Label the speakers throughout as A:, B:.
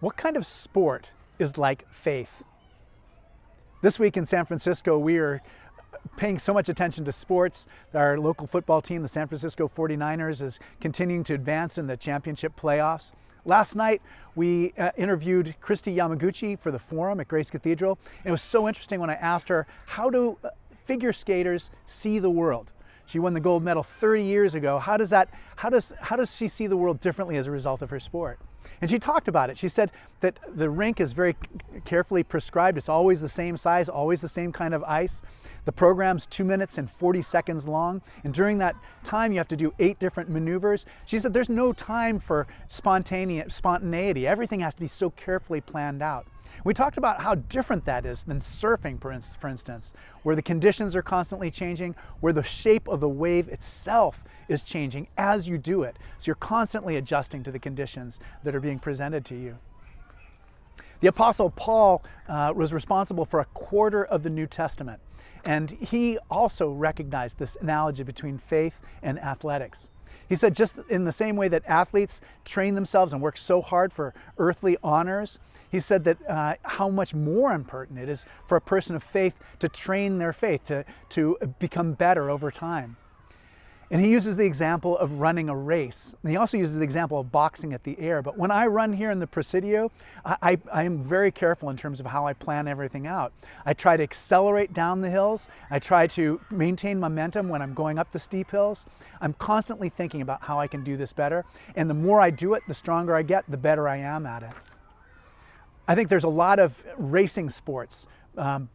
A: What kind of sport is like faith? This week in San Francisco, we are paying so much attention to sports. Our local football team, the San Francisco 49ers, is continuing to advance in the championship playoffs. Last night, we interviewed Kristi Yamaguchi for the Forum at Grace Cathedral. And it was so interesting when I asked her, how do figure skaters see the world? She won the gold medal 30 years ago. How does she see the world differently as a result of her sport? And she talked about it. She said that the rink is very carefully prescribed. It's always the same size, always the same kind of ice. The program's 2 minutes and 40 seconds long. And during that time, you have to do 8 different maneuvers. She said there's no time for spontaneity. Everything has to be so carefully planned out. We talked about how different that is than surfing, for instance, where the conditions are constantly changing, where the shape of the wave itself is changing as you do it. So you're constantly adjusting to the conditions that are being presented to you. The Apostle Paul was responsible for a quarter of the New Testament, and he also recognized this analogy between faith and athletics. He said just in the same way that athletes train themselves and work so hard for earthly honors, he said that how much more important it is for a person of faith to train their faith, to become better over time. And he uses the example of running a race. And he also uses the example of boxing at the air. But when I run here in the Presidio, I am very careful in terms of how I plan everything out. I try to accelerate down the hills. I try to maintain momentum when I'm going up the steep hills. I'm constantly thinking about how I can do this better. And the more I do it, the stronger I get, the better I am at it. I think there's a lot of racing sports,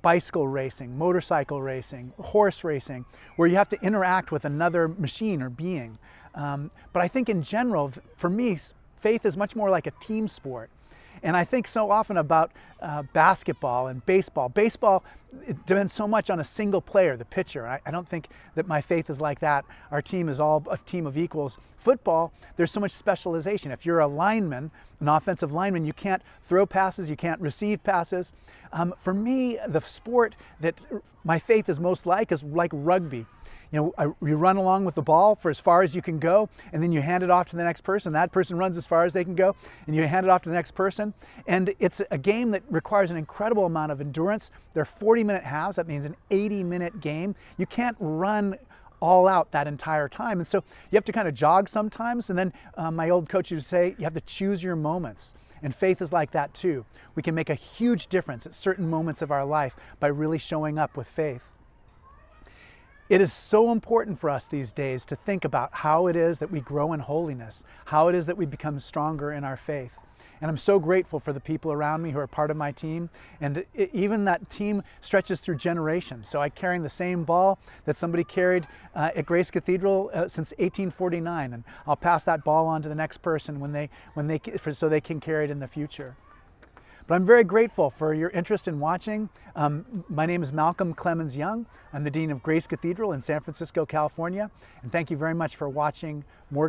A: bicycle racing, motorcycle racing, horse racing, where you have to interact with another machine or being. But I think in general, for me, faith is much more like a team sport. And I think so often about basketball and baseball. Baseball, it depends so much on a single player, the pitcher. I don't think that my faith is like that. Our team is all a team of equals. Football, there's so much specialization. If you're a lineman, an offensive lineman, you can't throw passes, you can't receive passes. For me, the sport that my faith is most like is like rugby. You know, you run along with the ball for as far as you can go, and then you hand it off to the next person. That person runs as far as they can go, and you hand it off to the next person. And it's a game that requires an incredible amount of endurance. They're 40-minute halves. That means an 80-minute game. You can't run all out that entire time. And so you have to kind of jog sometimes. And then my old coach used to say, you have to choose your moments. And faith is like that too. We can make a huge difference at certain moments of our life by really showing up with faith. It is so important for us these days to think about how it is that we grow in holiness, how it is that we become stronger in our faith. And I'm so grateful for the people around me who are part of my team. And even that team stretches through generations. So I'm carrying the same ball that somebody carried at Grace Cathedral since 1849. And I'll pass that ball on to the next person so they can carry it in the future. But I'm very grateful for your interest in watching. My name is Malcolm Clemens Young. I'm the Dean of Grace Cathedral in San Francisco, California. And thank you very much for watching more